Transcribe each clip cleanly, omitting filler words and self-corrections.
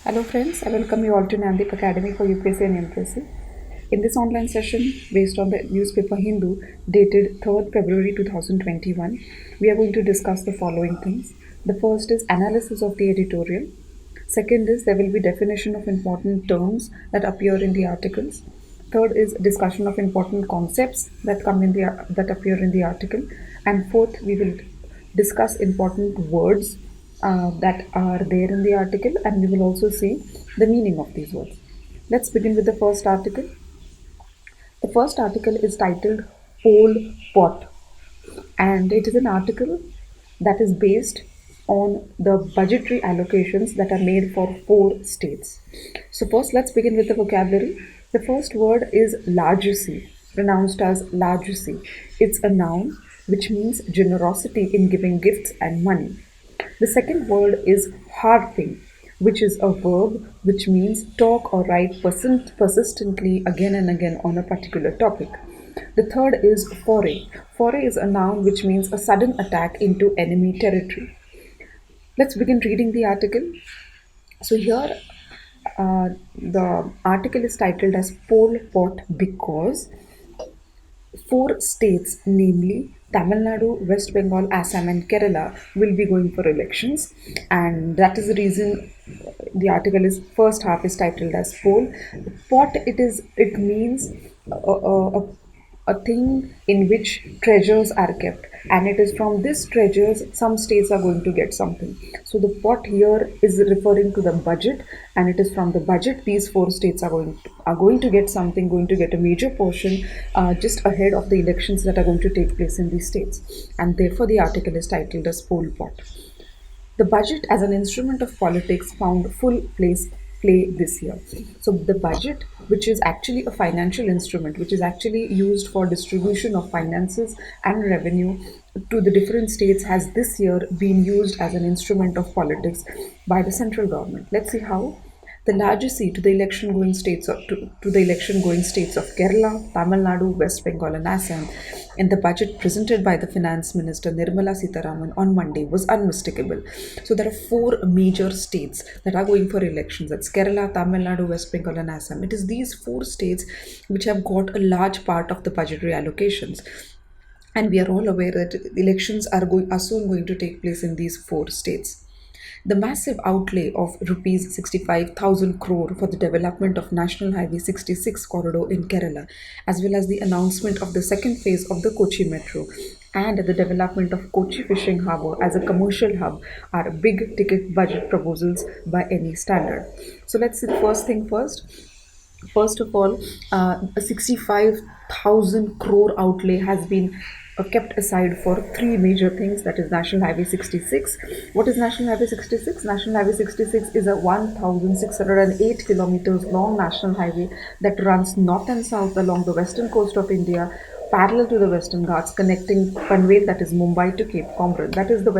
Hello friends, I welcome you all to Nandip Academy for UPSC and MPSC. In this online session, based on the newspaper Hindu, dated 3rd February 2021, we are going to discuss the following things. The first is analysis of the editorial. Second is there will be definition of important terms that appear in the articles. Third is discussion of important concepts that appear in the article. And fourth, we will discuss important words that are there in the article, and we will also see the meaning of these words. Let's begin with the first article. The first article is titled Pol Pot, and it is an article that is based on the budgetary allocations that are made for 4 states. So, first, let's begin with the vocabulary. The first word is largesse, pronounced as largesse. It's a noun which means generosity in giving gifts and money. The second word is harping, which is a verb which means talk or write persistently again and again on a particular topic. The third is foray. Foray is a noun which means a sudden attack into enemy territory. Let's begin reading the article. So, here the article is titled as Pol Pot because 4 states, namely Tamil Nadu, West Bengal, Assam, and Kerala, will be going for elections, and that is the reason the article is first half is titled as poll. Pot it means a thing in which treasures are kept, and it is from these treasures some states are going to get something. So the pot here is referring to the budget, and it is from the budget these 4 states are going to get something, going to get a major portion just ahead of the elections that are going to take place in these states, and therefore the article is titled as poll pot. The budget as an instrument of politics found full play this year. So the budget, which is actually a financial instrument, which is actually used for distribution of finances and revenue to the different states, has this year been used as an instrument of politics by the central government. Let's see how. The largest seat to the election going states of Kerala, Tamil Nadu, West Bengal, and Assam in the budget presented by the Finance Minister Nirmala Sitharaman on Monday was unmistakable. So there are 4 major states that are going for elections. That's Kerala, Tamil Nadu, West Bengal, and Assam. It is these 4 states which have got a large part of the budgetary allocations. And we are all aware that elections are soon going to take place in these 4 states. The massive outlay of rupees 65,000 crore for the development of National Highway 66 corridor in Kerala, as well as the announcement of the second phase of the Kochi Metro and the development of Kochi Fishing Harbour as a commercial hub, are big ticket budget proposals by any standard. So let's see the first thing first. First of all, a 65,000 crore outlay has been kept aside for 3 major things, that is National Highway 66. What is National Highway 66? National Highway 66 is a 1,608 kilometers long national highway that runs north and south along the western coast of India, parallel to the Western Ghats, connecting Panvel, that is Mumbai, to Cape Comorin. That is the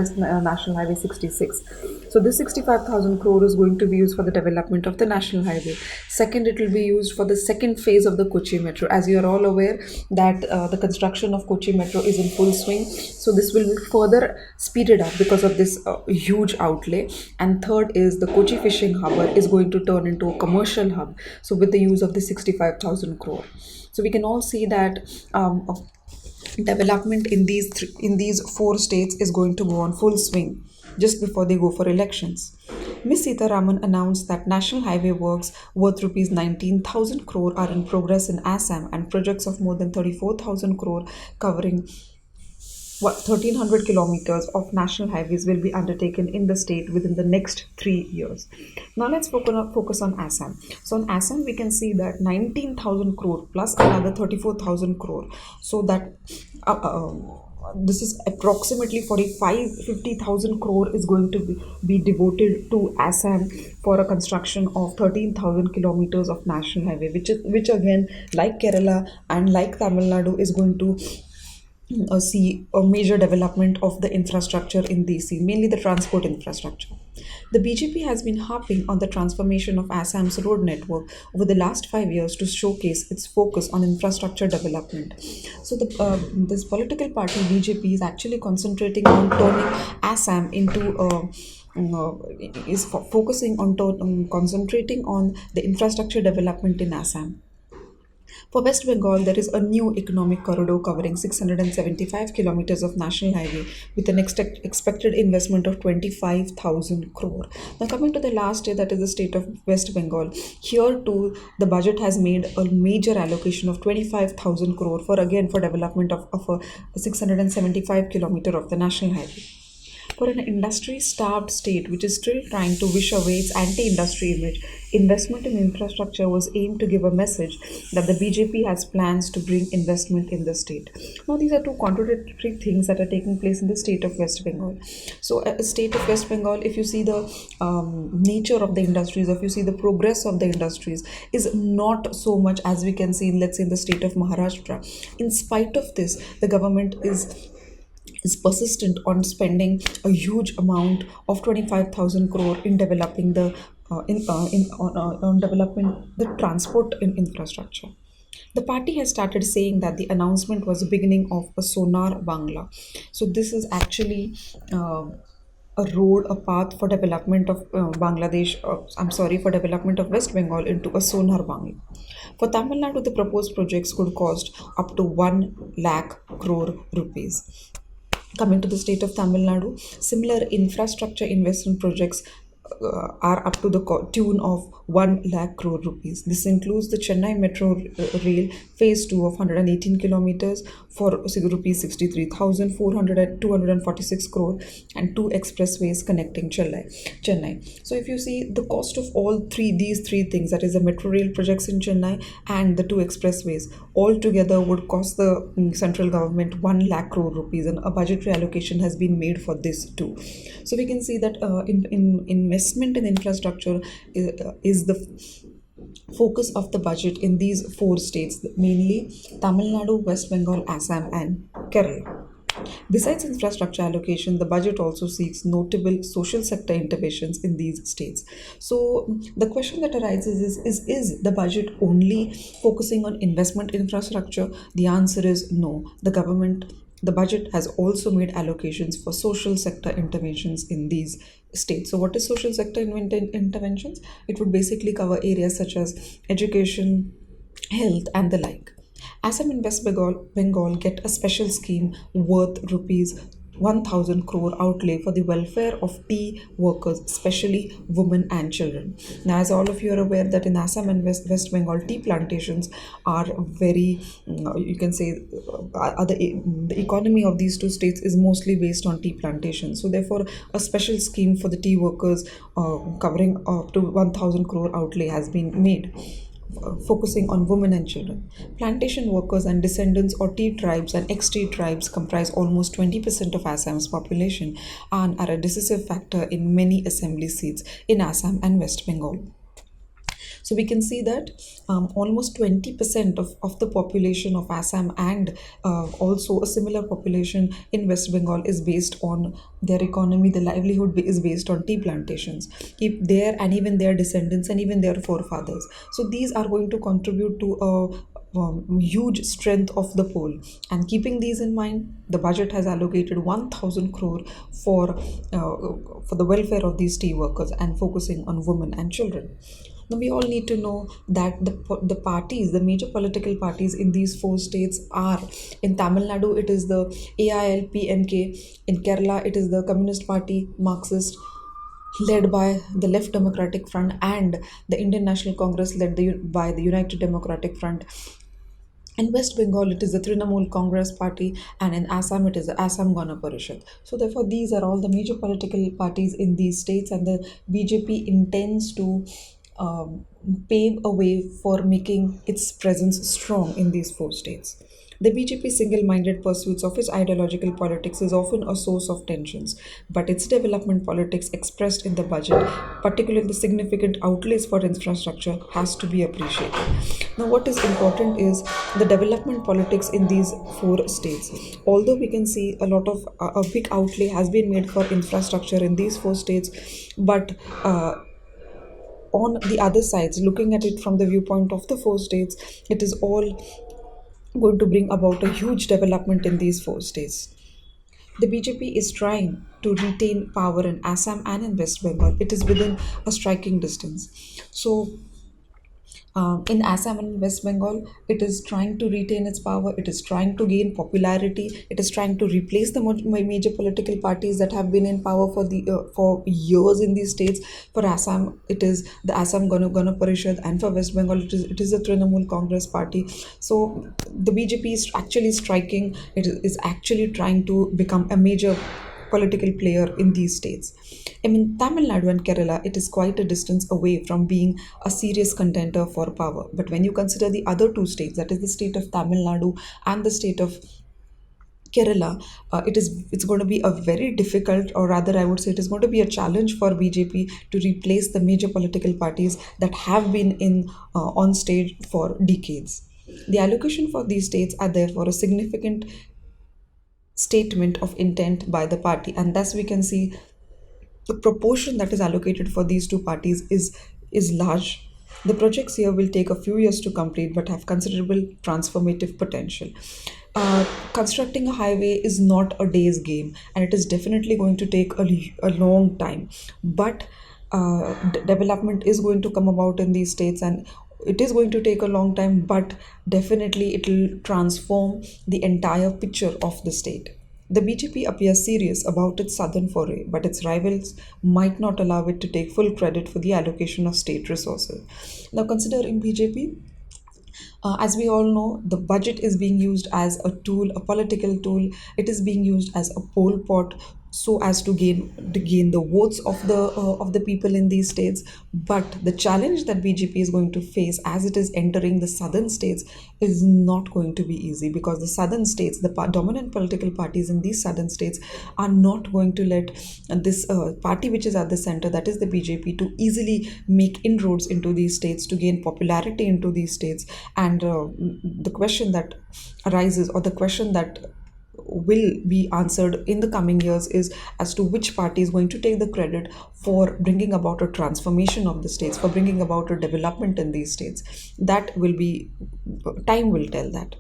National Highway 66. So this 65,000 crore is going to be used for the development of the national highway. Second, it will be used for the second phase of the Kochi Metro. As you are all aware that the construction of Kochi Metro is in full swing. So this will be further speeded up because of this huge outlay. And third is the Kochi Fishing Harbour is going to turn into a commercial hub. So with the use of the 65,000 crore. So we can all see that development in these 4 states is going to go on full swing just before they go for elections. Ms. Sitharaman announced that national highway works worth rupees 19,000 crore are in progress in Assam, and projects of more than 34,000 crore covering 1,300 kilometers of national highways will be undertaken in the state within the next 3 years. Now let's focus on Assam. So on Assam, we can see that 19,000 crore plus another 34,000 crore. So that this is approximately 50,000 crore is going to be devoted to Assam for a construction of 13,000 kilometers of national highway, which again, like Kerala and like Tamil Nadu, is going to see a major development of the infrastructure in DC, mainly the transport infrastructure. The BJP has been harping on the transformation of Assam's road network over the last 5 years to showcase its focus on infrastructure development. So, this political party BJP is actually concentrating on turning Assam into focusing on concentrating on the infrastructure development in Assam. For West Bengal, there is a new economic corridor covering 675 kilometers of national highway with an expected investment of 25,000 crore. Now, coming to the last state, that is the state of West Bengal, here too the budget has made a major allocation of 25,000 crore for again for development of a 675 kilometer of the national highway. For an industry starved state which is still trying to wish away its anti industry image, investment in infrastructure was aimed to give a message that the BJP has plans to bring investment in the state. Now, these are two contradictory things that are taking place in the state of West Bengal. So, a state of West Bengal, if you see the nature of the industries, if you see the progress of the industries, is not so much as we can see in, let's say, in the state of Maharashtra. In spite of this, the government is persistent on spending a huge amount of 25,000 crore in developing on developing the transport infrastructure. The party has started saying that the announcement was the beginning of a sonar Bangla. So this is actually a road, a path for development of Bangladesh. I'm sorry, for development of West Bengal into a sonar Bangla. For Tamil Nadu, the proposed projects could cost up to 1 lakh crore rupees. Coming to the state of Tamil Nadu, similar infrastructure investment projects are up to the tune of 1 lakh crore rupees. This includes the Chennai Metro Rail Phase 2 of 118 kilometers for rupees 63,400 and 246 crore and two expressways connecting Chennai. So if you see the cost of these three things, that is the metro rail projects in Chennai and the two expressways, all together would cost the central government 1 lakh crore rupees, and a budgetary allocation has been made for this too. So we can see that in investment in infrastructure is the focus of the budget in these four states, mainly Tamil Nadu, West Bengal, Assam, and Kerala. Besides infrastructure allocation, the budget also seeks notable social sector interventions in these states. So the question that arises is the budget only focusing on investment infrastructure? The answer is no. The budget has also made allocations for social sector interventions in these states. So what is social sector interventions? It would basically cover areas such as education, health, and the like. Assam and West Bengal get a special scheme worth rupees 1,000 crore outlay for the welfare of tea workers, especially women and children. Now, as all of you are aware, that in Assam and West Bengal, tea plantations are very, you can say, the economy of these two states is mostly based on tea plantations. So, therefore, a special scheme for the tea workers covering up to 1,000 crore outlay has been made, focusing on women and children. Plantation workers and descendants or tea tribes and ex-tea tribes comprise almost 20% of Assam's population and are a decisive factor in many assembly seats in Assam and West Bengal. So we can see that almost 20% of the population of Assam and also a similar population in West Bengal is based on their economy. The livelihood is based on tea plantations. Keep their and even their descendants and even their forefathers. So these are going to contribute to a huge strength of the poll, and keeping these in mind, the budget has allocated 1,000 crore for the welfare of these tea workers and focusing on women and children. Now, we all need to know that the parties, the major political parties in these four states are: in Tamil Nadu, it is the AILPMK; in Kerala, it is the Communist Party, Marxist, led by the Left Democratic Front, and the Indian National Congress, led by the United Democratic Front. In West Bengal, it is the Trinamool Congress Party, and in Assam, it is the Assam Gana Parishad. So, therefore, these are all the major political parties in these states, and the BJP intends to um, pave a way for making its presence strong in these four states. The BJP's single minded pursuits of its ideological politics is often a source of tensions, but its development politics expressed in the budget, particularly the significant outlays for infrastructure, has to be appreciated. Now, what is important is the development politics in these four states. Although we can see a big outlay has been made for infrastructure in these four states, but on the other sides, looking at it from the viewpoint of the four states, it is all going to bring about a huge development in these four states. The BJP is trying to retain power in Assam and in West Bengal. It is within a striking distance. So, in Assam and West Bengal, it is trying to retain its power. It is trying to gain popularity. It is trying to replace the major political parties that have been in power for years in these states. For Assam, it is the Assam Gana Parishad, and for West Bengal, it is the Trinamool Congress party. So the BJP is actually striking. It is actually trying to become a major political player in these states. I mean, Tamil Nadu and Kerala, it is quite a distance away from being a serious contender for power. But when you consider the other two states, that is the state of Tamil Nadu and the state of Kerala, it's going to be a very difficult, or rather, I would say, it is going to be a challenge for BJP to replace the major political parties that have been in on stage for decades. The allocation for these states are therefore a significant statement of intent by the party, and thus we can see the proportion that is allocated for these two parties is large. The projects here will take a few years to complete but have considerable transformative potential. Constructing a highway is not a day's game, and it is definitely going to take a long time. But development is going to come about in these states, and it is going to take a long time, but definitely it will transform the entire picture of the state. The BJP appears serious about its southern foray, but its rivals might not allow it to take full credit for the allocation of state resources. Now, consider in BJP, as we all know, the budget is being used as a tool, a political tool. It is being used as a poll pot, so as to gain the votes of the people in these states. But the challenge that BJP is going to face as it is entering the southern states is not going to be easy, because the southern states, the dominant political parties in these southern states, are not going to let this party which is at the center, that is the BJP, to easily make inroads into these states, to gain popularity into these states. And the question that arises, or the question that will be answered in the coming years, is as to which party is going to take the credit for bringing about a transformation of the states, for bringing about a development in these states. That will be, time will tell that.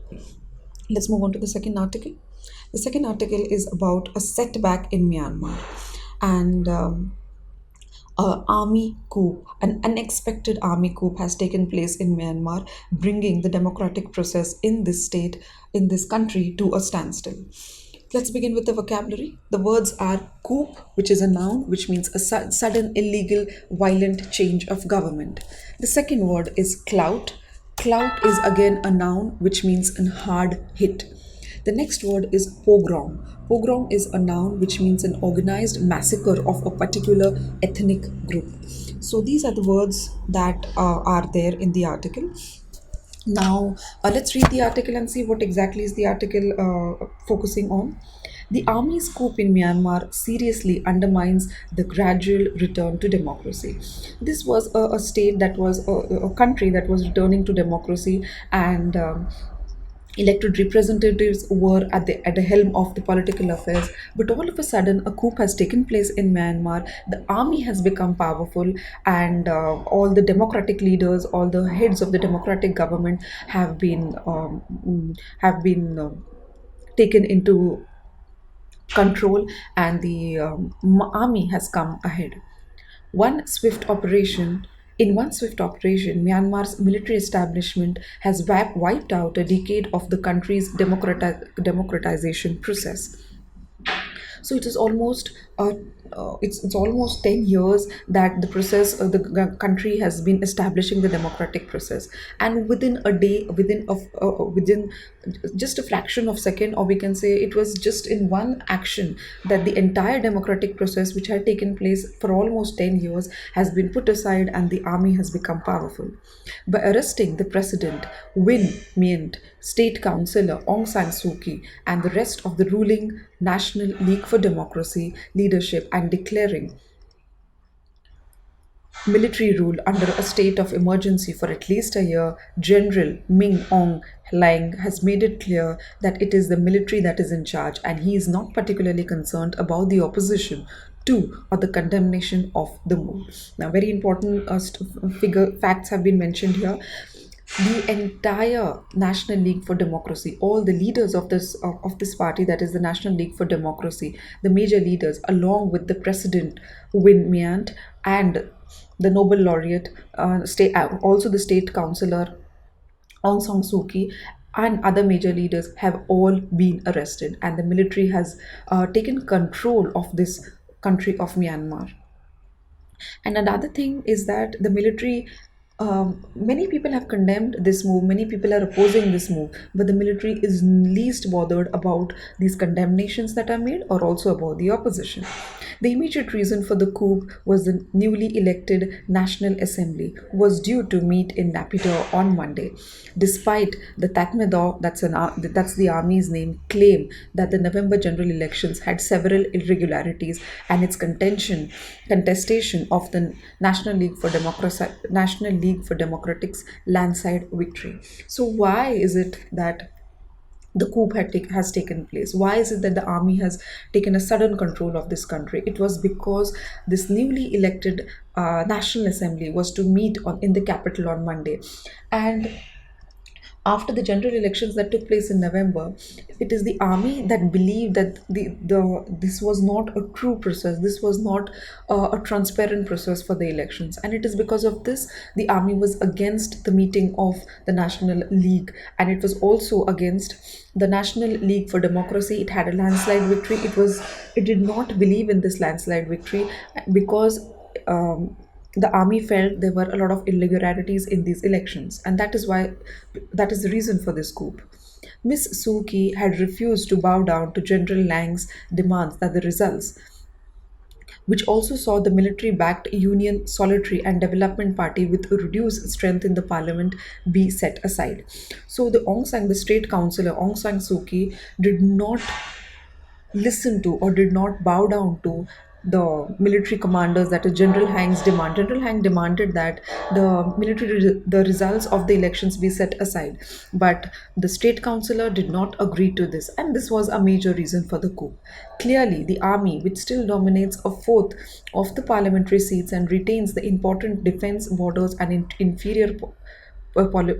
Let's move on to the second article. The second article is about a setback in Myanmar, and army coup, an unexpected army coup has taken place in Myanmar, bringing the democratic process in this state, in this country, to a standstill. Let's begin with the vocabulary. The words are coup, which is a noun, which means a sudden, illegal, violent change of government. The second word is clout. Clout is again a noun, which means a hard hit. The next word is pogrom. Pogrom is a noun which means an organized massacre of a particular ethnic group. So these are the words that are there in the article. Now, let's read the article and see what exactly is the article focusing on. The army's coup in Myanmar seriously undermines the gradual return to democracy. This was a state that was a country that was returning to democracy, and elected representatives were at the helm of the political affairs. But all of a sudden, a coup has taken place in Myanmar. The army has become powerful, and all the democratic leaders, all the heads of the democratic government have been taken into control, and the army has come ahead. One swift operation In one swift operation, Myanmar's military establishment has wiped out a decade of the country's democratization process. So it is almost it's almost 10 years that the process the country has been establishing the democratic process, and within a day, within just a fraction of second, or we can say it was just in one action, that the entire democratic process which had taken place for almost 10 years has been put aside, and the army has become powerful. By arresting the president, Win Myint, state councillor Aung San Suu Kyi, and the rest of the ruling National League for Democracy leadership, and declaring military rule under a state of emergency for at least a year, General Ming Aung Hlaing has made it clear that it is the military that is in charge, and he is not particularly concerned about the opposition to or the condemnation of the move. Now, very important figure facts have been mentioned here. The entire National League for Democracy, all the leaders of this party, that is the National League for Democracy, the major leaders, along with the president Win Myint and the Nobel laureate, also the state councillor Aung San Suu Kyi, and other major leaders have all been arrested, and the military has taken control of this country of Myanmar. And another thing is that the military, many people have condemned this move, many people are opposing this move, but the military is least bothered about these condemnations that are made or also about the opposition. The immediate reason for the coup was the newly elected National Assembly was due to meet in Naypyidaw on Monday. Despite the Tatmadaw, that's the army's name, claim that the November general elections had several irregularities and its contestation of the National League for Democratic's landslide victory. So why is it that the has taken place? Why is it that the army has taken a sudden control of this country? It was because this newly elected National Assembly was to meet in the capital on Monday. And after the general elections that took place in November, it is the army that believed that this was not a true process. This was not a transparent process for the elections, and it is because of this the army was against the meeting of the National League, and it was also against the National League for Democracy. It had a landslide victory. It did not believe in this landslide victory because. The army felt there were a lot of irregularities in these elections, and that is the reason for this coup. Miss Suki had refused to bow down to General Lang's demands that the results, which also saw the military backed Union Solitary and Development Party with reduced strength in the parliament, be set aside. So the state councillor Aung San Suu Kyi did not listen to or did not bow down to the military commanders, that is General Hang's demand. General Hang demanded that the results of the elections be set aside, but the state councillor did not agree to this, and this was a major reason for the coup. Clearly, the army, which still dominates a fourth of the parliamentary seats and retains the important defense, borders, and inferior uh, poli-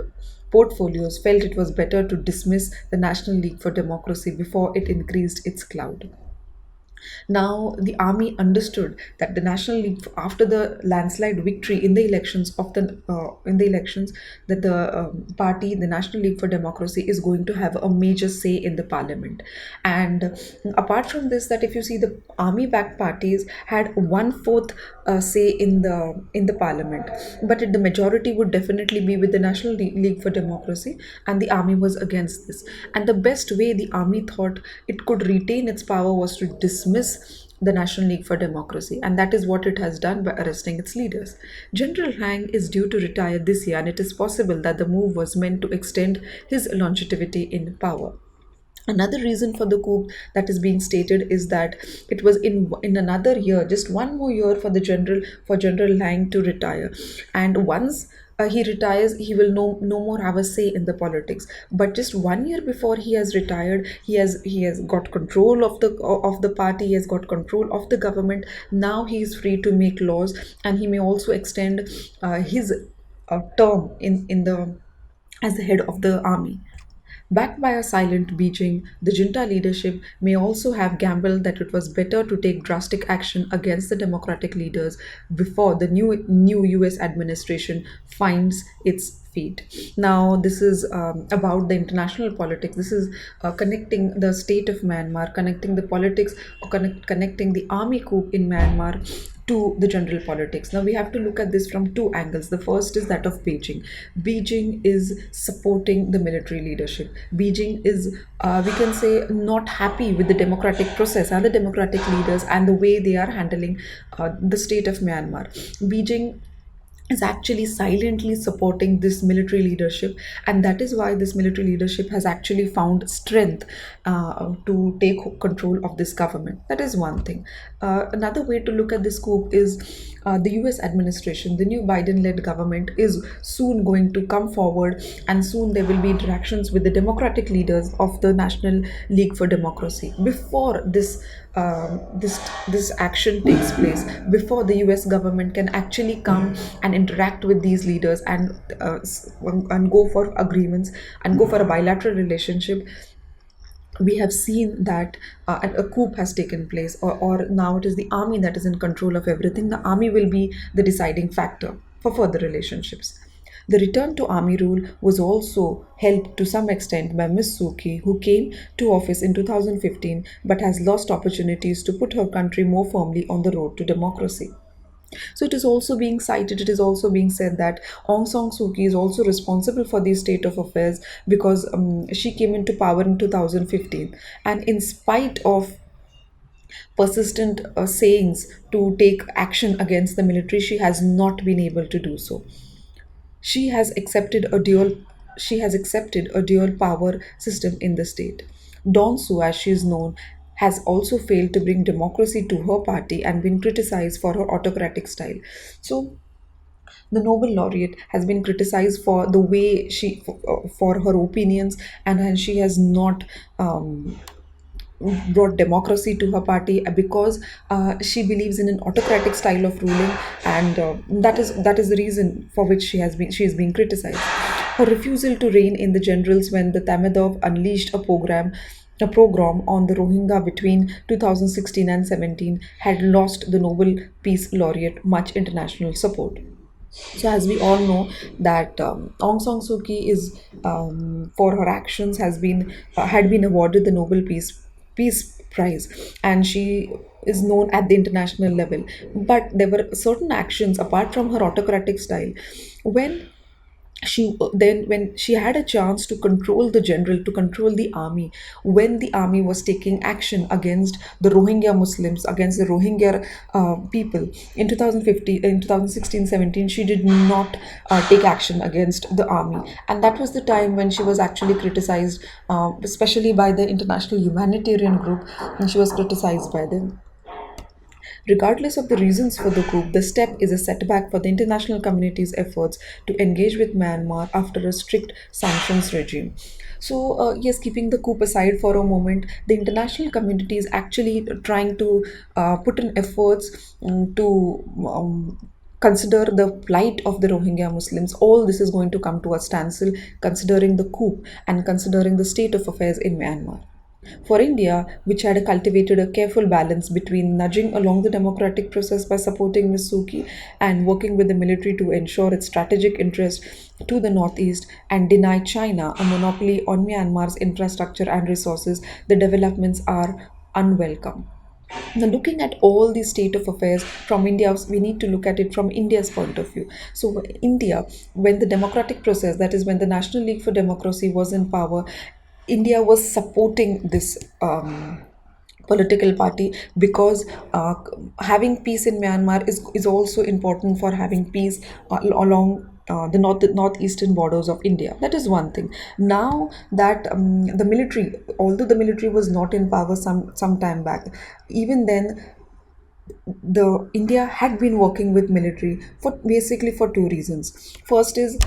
portfolios, felt it was better to dismiss the National League for Democracy before it increased its clout. Now, the army understood that the National League, after the landslide victory in the elections, that the party, the National League for Democracy, is going to have a major say in the parliament. And apart from this, that if you see the army-backed parties had one fourth say in the parliament, but the majority would definitely be with the National League for Democracy, and the army was against this. And the best way the army thought it could retain its power was to dismiss the National League for Democracy, and that is what it has done by arresting its leaders. General Hang is due to retire this year, and it is possible that the move was meant to extend his longevity in power. Another reason for the coup that is being stated is that it was in another year, just one more year for General Lang to retire, and once he retires, he will no more have a say in the politics. But just 1 year before he has retired, he has got control of the party. He has got control of the government. Now he is free to make laws, and he may also extend his term in the as the head of the army. Backed by a silent Beijing, the junta leadership may also have gambled that it was better to take drastic action against the democratic leaders before the new US administration finds its feet. Now, this is about the international politics. This is connecting the state of Myanmar, connecting the politics, or connecting the army coup in Myanmar to the general politics. Now we have to look at this from two angles. The first is that of Beijing. Beijing is supporting the military leadership. Beijing is, we can say, not happy with the democratic process and the democratic leaders and the way they are handling the state of Myanmar. Beijing is actually silently supporting this military leadership, and that is why this military leadership has actually found strength to take control of this government. That is one thing. Another way to look at this coup is the US administration, the new Biden led government, is soon going to come forward, and soon there will be interactions with the democratic leaders of the National League for Democracy. Before this this action takes place, before the US government can actually come and interact with these leaders and go for agreements and go for a bilateral relationship, we have seen that a coup has taken place, or now it is the army that is in control of everything. The army will be the deciding factor for further relationships. The return to army rule was also helped to some extent by Miss Suki, who came to office in 2015 but has lost opportunities to put her country more firmly on the road to democracy. So it is also being cited, it is also being said that Aung San Suu Kyi is also responsible for the state of affairs because she came into power in 2015. And in spite of persistent sayings to take action against the military, she has not been able to do so. She has accepted a dual she has accepted a dual power system in the state. Dawn Su, as she is known, has also failed to bring democracy to her party and been criticized for her autocratic style. So the Nobel laureate has been criticized for the way for her opinions, and she has not brought democracy to her party because she believes in an autocratic style of ruling, and that is the reason for which she is being criticized. Her refusal to rein in the generals when the Tamidov unleashed a program on the Rohingya between 2016 and 17 had lost the Nobel Peace Laureate much international support. So, as we all know, that Aung San Suu Kyi is, for her actions, had been awarded the Nobel Peace Prize, and she is known at the international level. But there were certain actions apart from her autocratic style when when she had a chance to control the general, to control the army, when the army was taking action against the Rohingya Muslims, against the Rohingya people in 2015, in 2016-17, she did not take action against the army, and that was the time when she was actually criticized, especially by the international humanitarian group, and she was criticized by them. Regardless of the reasons for the coup, the step is a setback for the international community's efforts to engage with Myanmar after a strict sanctions regime. So, yes, keeping the coup aside for a moment, the international community is actually trying to put in efforts to consider the plight of the Rohingya Muslims. All this is going to come to a standstill considering the coup and considering the state of affairs in Myanmar. For India, which had cultivated a careful balance between nudging along the democratic process by supporting Ms. Suki and working with the military to ensure its strategic interest to the northeast and deny China a monopoly on Myanmar's infrastructure and resources, the developments are unwelcome. Now, looking at all the state of affairs from India, we need to look at it from India's point of view. So, India, when the democratic process, that is, when the National League for Democracy was in power, India was supporting this political party because having peace in Myanmar is also important for having peace along the northeastern borders of India. That is one thing. Now that the military, although the military was not in power some time back, even then the India had been working with military for basically for two reasons. First is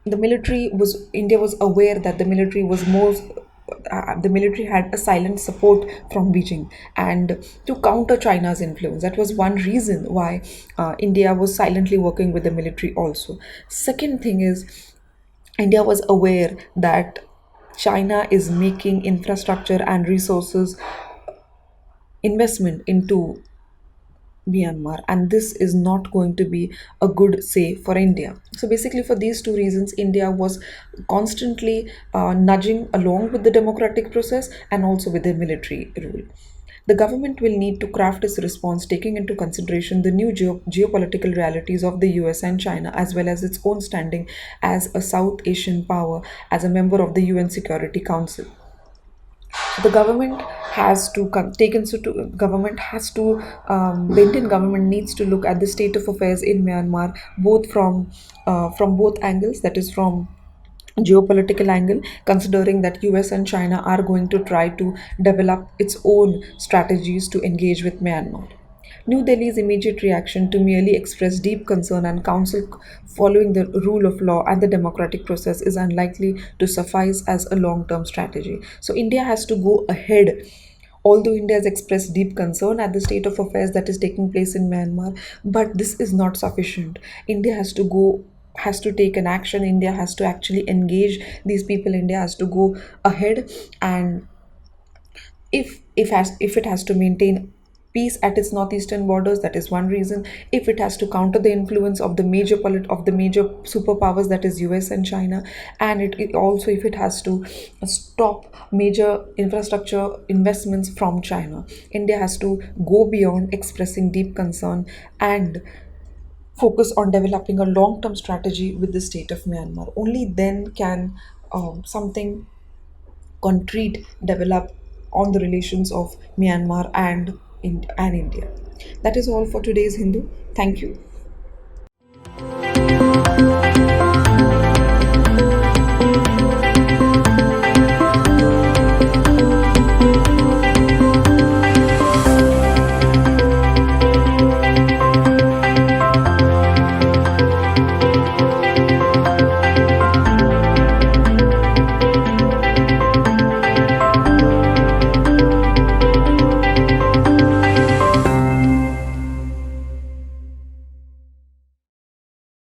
the military was India was aware that the military had a silent support from Beijing, and to counter China's influence. That was one reason why India was silently working with the military also. Second thing is India was aware that China is making infrastructure and resources investment into Myanmar, and this is not going to be a good say for India. So, basically, for these two reasons, India was constantly nudging along with the democratic process and also with the military rule. The government will need to craft its response taking into consideration the new geopolitical realities of the US and China, as well as its own standing as a South Asian power, as a member of the UN Security Council. The government has to take into government has to the Indian government needs to look at the state of affairs in Myanmar both from both angles, that is from geopolitical angle, considering that US and China are going to try to develop its own strategies to engage with Myanmar. New Delhi's immediate reaction to merely express deep concern and counsel following the rule of law and the democratic process is unlikely to suffice as a long term strategy. So, India has to go ahead Although India has expressed deep concern at the state of affairs that is taking place in Myanmar, but this is not sufficient. India has to take an action. India has to actually engage these people. India has to go ahead, and if it has to maintain peace at its northeastern borders, that is one reason. If it has to counter the influence of the of the major superpowers, that is US and China, and it also, if it has to stop major infrastructure investments from China, India has to go beyond expressing deep concern and focus on developing a long-term strategy with the state of Myanmar. Only then can something concrete develop on the relations of Myanmar and India. That is all for today's Hindu. Thank you.